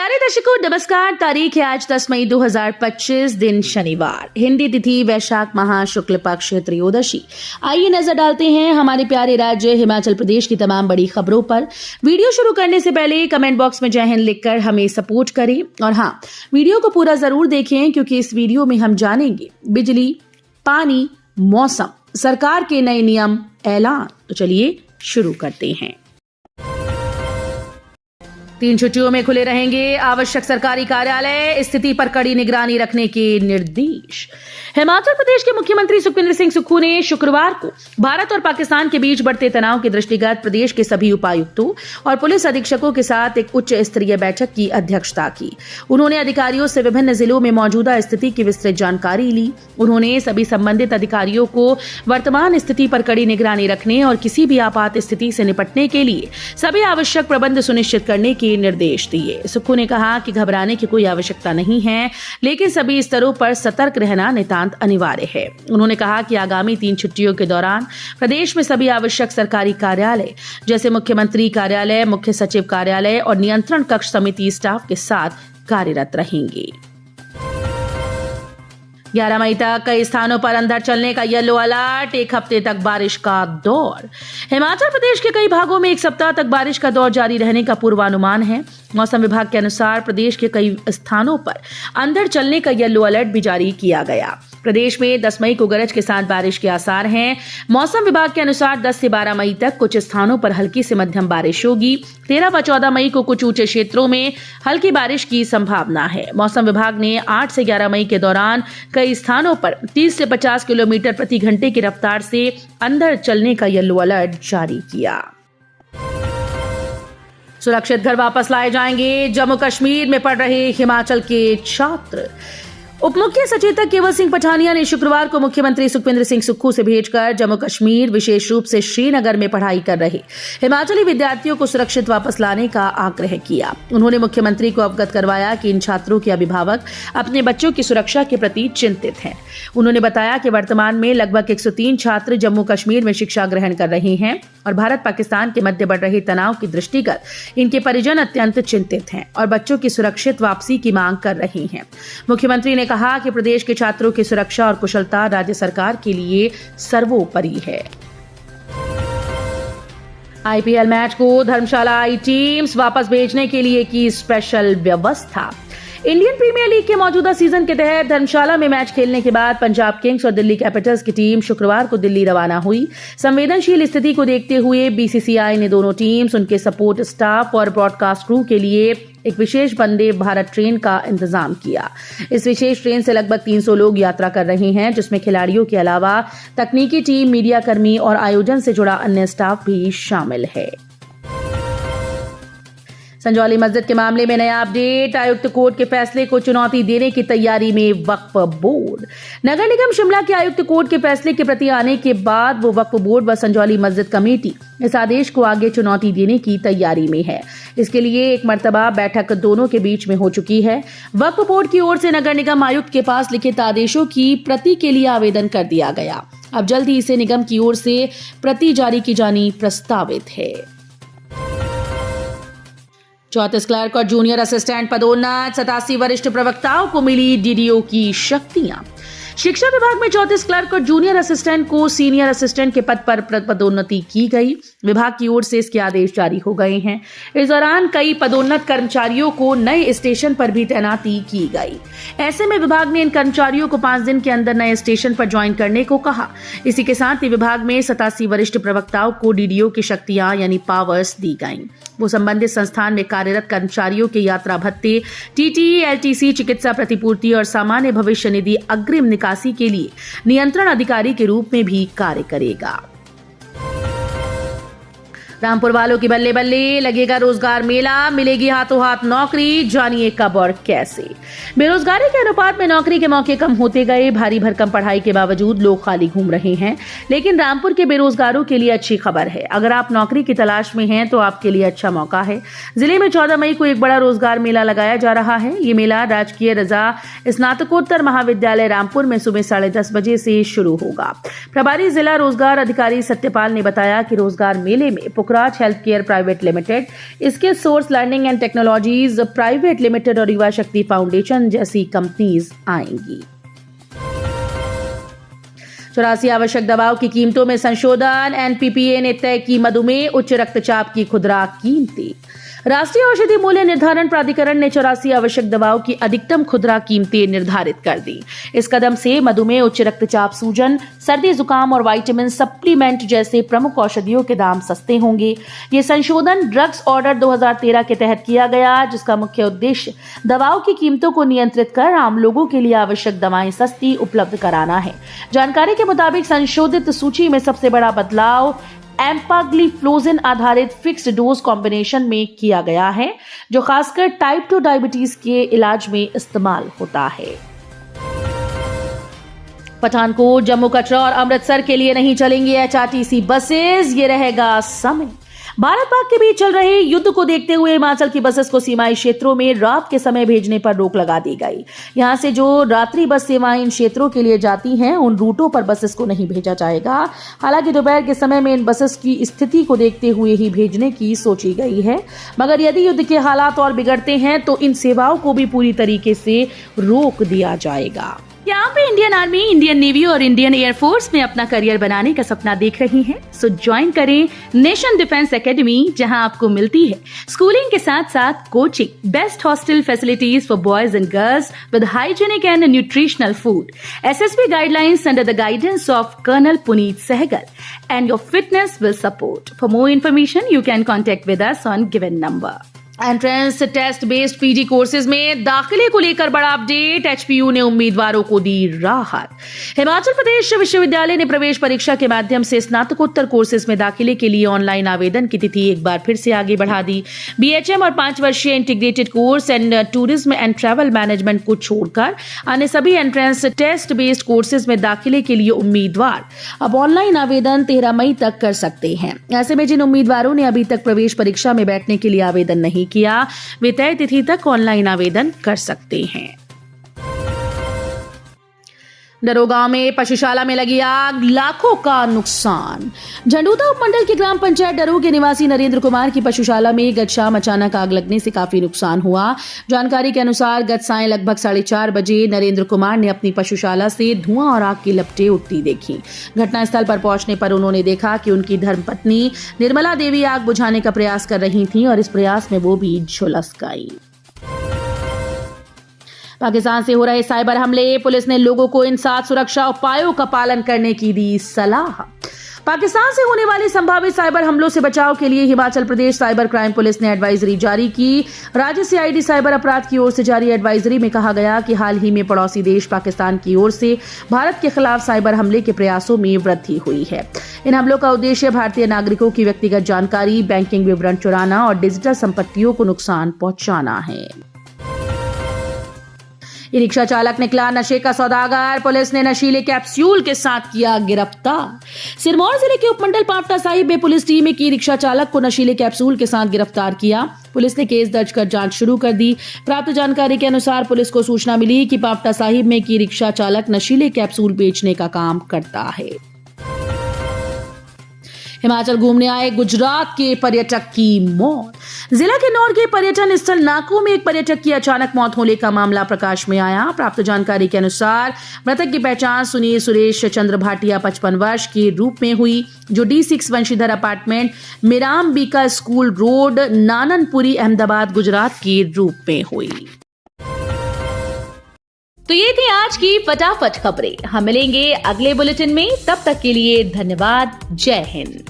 प्यारे दर्शकों नमस्कार। तारीख है आज 10 मई 2025, दिन शनिवार, हिंदी तिथि वैशाख माह शुक्ल पक्ष त्रयोदशी। आइए नजर डालते हैं हमारे प्यारे राज्य हिमाचल प्रदेश की तमाम बड़ी खबरों पर। वीडियो शुरू करने से पहले कमेंट बॉक्स में जय हिंद लिखकर हमें सपोर्ट करें और हाँ, वीडियो को पूरा जरूर देखें क्योंकि इस वीडियो में हम जानेंगे बिजली, पानी, मौसम, सरकार के नए नियम, ऐलान। तो चलिए शुरू करते हैं। 3 छुट्टियों में खुले रहेंगे आवश्यक सरकारी कार्यालय, स्थिति पर कड़ी निगरानी रखने के निर्देश। हिमाचल प्रदेश के मुख्यमंत्री सुखविंदर सिंह सुक्खू ने शुक्रवार को भारत और पाकिस्तान के बीच बढ़ते तनाव के दृष्टिगत प्रदेश के सभी उपायुक्तों और पुलिस अधीक्षकों के साथ एक उच्च स्तरीय बैठक की अध्यक्षता की। उन्होंने अधिकारियों से विभिन्न जिलों में मौजूदा स्थिति की विस्तृत जानकारी ली। उन्होंने सभी संबंधित अधिकारियों को वर्तमान स्थिति पर कड़ी निगरानी रखने और किसी भी आपात स्थिति से निपटने के लिए सभी आवश्यक प्रबंध सुनिश्चित करने के निर्देश दिए। सुक्खू ने कहा कि घबराने की कोई आवश्यकता नहीं है, लेकिन सभी स्तरों पर सतर्क रहना नितांत अनिवार्य है। उन्होंने कहा कि आगामी 3 छुट्टियों के दौरान प्रदेश में सभी आवश्यक सरकारी कार्यालय जैसे मुख्यमंत्री कार्यालय, मुख्य सचिव कार्यालय और नियंत्रण कक्ष समिति स्टाफ के साथ कार्यरत रहेंगे। 11 मई तक कई स्थानों पर अंधड़ चलने का येलो अलर्ट, 1 हफ्ते तक बारिश का दौर। हिमाचल प्रदेश के कई भागों में 1 सप्ताह तक बारिश का दौर जारी रहने का पूर्वानुमान है। मौसम विभाग के अनुसार प्रदेश के कई स्थानों पर अंधड़ चलने का येलो अलर्ट भी जारी किया गया। प्रदेश में 10 मई को गरज के साथ बारिश के आसार हैं। मौसम विभाग के अनुसार 10 से 12 मई तक कुछ स्थानों पर हल्की से मध्यम बारिश होगी। 13 व 14 मई को कुछ ऊंचे क्षेत्रों में हल्की बारिश की संभावना है। मौसम विभाग ने 8 से 11 मई के दौरान कई स्थानों पर 30 से 50 किलोमीटर प्रति घंटे की रफ्तार से अंधड़ चलने का येलो अलर्ट जारी किया। सुरक्षित घर वापस लाए जाएंगे, जम्मू कश्मीर में पढ़ रहे हिमाचल के छात्र। उप मुख्य सचेतक केवल सिंह पठानिया ने शुक्रवार को मुख्यमंत्री सुखविंदर सिंह सुक्खू से भेंट कर जम्मू कश्मीर, विशेष रूप से श्रीनगर में पढ़ाई कर रहे हिमाचली विद्यार्थियों को सुरक्षित वापस लाने का आग्रह किया। उन्होंने मुख्यमंत्री को अवगत करवाया कि इन छात्रों के अभिभावक अपने बच्चों की सुरक्षा के प्रति चिंतित हैं। उन्होंने बताया कि वर्तमान में लगभग 103 छात्र जम्मू कश्मीर में शिक्षा ग्रहण कर रहे हैं और भारत पाकिस्तान के मध्य बढ़ रहे तनाव की दृष्टिगत इनके परिजन अत्यंत चिंतित हैं और बच्चों की सुरक्षित वापसी की मांग कर रहे हैं। मुख्यमंत्री ने कहा कि प्रदेश के छात्रों की सुरक्षा और कुशलता राज्य सरकार के लिए सर्वोपरि है। आईपीएल मैच को धर्मशाला आई टीम्स वापस भेजने के लिए की स्पेशल व्यवस्था। इंडियन प्रीमियर लीग के मौजूदा सीजन के तहत धर्मशाला में मैच खेलने के बाद पंजाब किंग्स और दिल्ली कैपिटल्स की टीम शुक्रवार को दिल्ली रवाना हुई। संवेदनशील स्थिति को देखते हुए बीसीसीआई ने दोनों टीम्स, उनके सपोर्ट स्टाफ और ब्रॉडकास्ट क्रू के लिए एक विशेष वंदे भारत ट्रेन का इंतजाम किया। इस विशेष ट्रेन से लगभग 300 लोग यात्रा कर रहे हैं, जिसमें खिलाड़ियों के अलावा तकनीकी टीम, मीडिया कर्मी और आयोजन से जुड़ा अन्य स्टाफ भी शामिल है। संजौली मस्जिद के मामले में नया अपडेट, आयुक्त कोर्ट के फैसले को चुनौती देने की तैयारी में वक्फ बोर्ड। नगर निगम शिमला के आयुक्त कोर्ट के फैसले के प्रति आने के बाद वो वक्फ बोर्ड व संजौली मस्जिद कमेटी इस आदेश को आगे चुनौती देने की तैयारी में है। इसके लिए एक मर्तबा बैठक दोनों के बीच में हो चुकी है। वक्फ बोर्ड की ओर से नगर निगम आयुक्त के पास लिखित आदेशों की प्रति के लिए आवेदन कर दिया गया। अब जल्द ही इसे निगम की ओर से प्रति जारी की जानी प्रस्तावित है। 34 क्लर्क और जूनियर असिस्टेंट पदोन्नत, 87 वरिष्ठ प्रवक्ताओं को मिली डीडीओ की शक्तियां। शिक्षा विभाग में 34 क्लर्क और जूनियर असिस्टेंट को सीनियर असिस्टेंट के पद पर पदोन्नति की गई। विभाग की ओर से इसके आदेश जारी हो गए हैं। इस दौरान कई पदोन्नत कर्मचारियों को नए स्टेशन पर भी तैनाती की गई। ऐसे में विभाग ने इन कर्मचारियों को 5 दिन के अंदर नए स्टेशन पर ज्वाइन करने को कहा। इसी के साथ ही विभाग में 87 वरिष्ठ प्रवक्ताओं को डीडीओ की शक्तियां यानी पावर्स दी गई। वो संबंधित संस्थान में कार्यरत कर्मचारियों के यात्रा भत्ते, टीटीई, एलटीसी, चिकित्सा प्रतिपूर्ति और सामान्य भविष्य निधि अग्रिम निकासी के लिए नियंत्रण अधिकारी के रूप में भी कार्य करेगा। रामपुर वालों की बल्ले बल्ले, लगेगा रोजगार मेला, मिलेगी हाथों हाथ नौकरी, जानिए कब और कैसे। बेरोजगारी के अनुपात में नौकरी के मौके कम होते गए। भारी भरकम पढ़ाई के बावजूद लोग खाली घूम रहे हैं, लेकिन रामपुर के बेरोजगारों के लिए अच्छी खबर है। अगर आप नौकरी की तलाश में हैं तो आपके लिए अच्छा मौका है। जिले में 14 मई को एक बड़ा रोजगार मेला लगाया जा रहा है। ये मेला राजकीय रजा स्नातकोत्तर महाविद्यालय रामपुर में सुबह 10:30 बजे से शुरू होगा। प्रभारी जिला रोजगार अधिकारी सत्यपाल ने बताया कि रोजगार मेले में पुखराज हेल्थ केयर प्राइवेट लिमिटेड, इसके source learning and technologies private limited और युवा शक्ति फाउंडेशन जैसी कंपनीज आएंगी। 84 आवश्यक दवाओं की कीमतों में संशोधन, एनपीपीए ने तय की मधुमेह उच्च रक्तचाप की खुदरा कीमतें। राष्ट्रीय औषधि मूल्य निर्धारण प्राधिकरण ने 84 आवश्यक दवाओं की अधिकतम खुदरा कीमतें निर्धारित कर दी। इस कदम से मधुमेह, उच्च रक्तचाप, सूजन, सर्दी जुकाम और विटामिन सप्लीमेंट जैसे प्रमुख औषधियों के दाम सस्ते होंगे। ये संशोधन ड्रग्स ऑर्डर 2013 के तहत किया गया, जिसका मुख्य उद्देश्य दवाओं की कीमतों को नियंत्रित कर आम लोगों के लिए आवश्यक दवाएं सस्ती उपलब्ध कराना है। जानकारी के मुताबिक संशोधित सूची में सबसे बड़ा बदलाव एम्पाग्लिफ्लोजिन आधारित फिक्स्ड डोज कॉम्बिनेशन में किया गया है, जो खासकर टाइप 2 डायबिटीज के इलाज में इस्तेमाल होता है। पठानकोट, जम्मू कटरा और अमृतसर के लिए नहीं चलेंगी एचआरटीसी बसेस, ये रहेगा समय। भारत पाक के बीच चल रहे युद्ध को देखते हुए हिमाचल की बसेस को सीमाई क्षेत्रों में रात के समय भेजने पर रोक लगा दी गई। यहां से जो रात्रि बस सेवाएं इन क्षेत्रों के लिए जाती हैं, उन रूटों पर बसेस को नहीं भेजा जाएगा। हालांकि दोपहर के समय में इन बसेस की स्थिति को देखते हुए ही भेजने की सोची गई है, मगर यदि युद्ध के हालात और बिगड़ते हैं तो इन सेवाओं को भी पूरी तरीके से रोक दिया जाएगा। यहाँ पे इंडियन आर्मी, इंडियन नेवी और इंडियन एयरफोर्स में अपना करियर बनाने का सपना देख रही हैं, सो ज्वाइन करें नेशन डिफेंस एकेडमी, जहां आपको मिलती है स्कूलिंग के साथ साथ coaching, best hostel facilities for boys and girls with hygienic and nutritional food, SSB guidelines under the guidance of colonel Puneet Sehgal, and your fitness will support. For more information you can contact with us on given number. Entrance test based PG courses में दाखिले को लेकर बड़ा update, HPU ने उम्मीदवारों को दी राहत। हिमाचल प्रदेश विश्वविद्यालय ने प्रवेश परीक्षा के माध्यम से स्नातकोत्तर कोर्सेज में दाखिले के लिए ऑनलाइन आवेदन की तिथि एक बार फिर से आगे बढ़ा दी। बीएचएम और 5 वर्षीय integrated course and tourism and travel management को छोड़कर अन्य सभी एंट्रेंस टेस्ट बेस्ड कोर्सेज में दाखिले के लिए उम्मीदवार अब ऑनलाइन आवेदन 13 मई तक कर सकते हैं। ऐसे में जिन उम्मीदवारों ने अभी तक प्रवेश परीक्षा में बैठने के लिए आवेदन नहीं किया, वे तय तिथि तक ऑनलाइन आवेदन कर सकते हैं। डरोगांव में पशुशाला में लगी आग, लाखों का नुकसान। झंडूता उपमंडल के ग्राम पंचायत डरो के निवासी नरेंद्र कुमार की पशुशाला में गत शाम अचानक आग लगने से काफी नुकसान हुआ। जानकारी के अनुसार गत सायं लगभग 4:30 बजे नरेंद्र कुमार ने अपनी पशुशाला से धुआं और आग की लपटें उठती देखी। घटनास्थल पर पहुंचने पर उन्होंने देखा कि उनकी धर्मपत्नी निर्मला देवी आग बुझाने का प्रयास कर रही थीं और इस प्रयास में वो भी झुलस गई। पाकिस्तान से हो रहे साइबर हमले, पुलिस ने लोगों को इन 7 सुरक्षा उपायों का पालन करने की दी सलाह। पाकिस्तान से होने वाले संभावित साइबर हमलों से बचाव के लिए Himachal Pradesh cyber crime police ने एडवाइजरी जारी की। राज्य सीआईडी साइबर अपराध की ओर से जारी एडवाइजरी में कहा गया कि हाल ही में पड़ोसी देश पाकिस्तान की ओर से भारत के खिलाफ साइबर हमले के प्रयासों में वृद्धि हुई है। इन हमलों का उद्देश्य भारतीय नागरिकों की व्यक्तिगत जानकारी, बैंकिंग विवरण चुराना और डिजिटल संपत्तियों को नुकसान पहुंचाना है। ये रिक्शा चालक निकला नशे का सौदागर, पुलिस ने नशीले कैप्सूल के साथ किया गिरफ्तार। सिरमौर जिले के उपमंडल पावटा साहिब में पुलिस टीम ने की रिक्शा चालक को नशीले कैप्सूल के साथ गिरफ्तार किया। पुलिस ने केस दर्ज कर जांच शुरू कर दी। प्राप्त जानकारी के अनुसार पुलिस को सूचना मिली कि पावटा साहिब में की रिक्शा चालक नशीले कैप्सूल बेचने का काम करता है। हिमाचल घूमने आए गुजरात के पर्यटक की मौत। जिला के नौर के पर्यटन स्थल नाको में एक पर्यटक की अचानक मौत होने का मामला प्रकाश में आया। प्राप्त जानकारी के अनुसार मृतक की पहचान सुनील सुरेश चंद्र भाटिया 55 वर्ष के रूप में हुई, जो D6 वंशीधर अपार्टमेंट, मिराम बीका स्कूल रोड, नाननपुरी, अहमदाबाद, गुजरात के रूप में हुई। तो ये थी आज की फटाफट खबरें। हम मिलेंगे अगले बुलेटिन में, तब तक के लिए धन्यवाद। जय हिंद।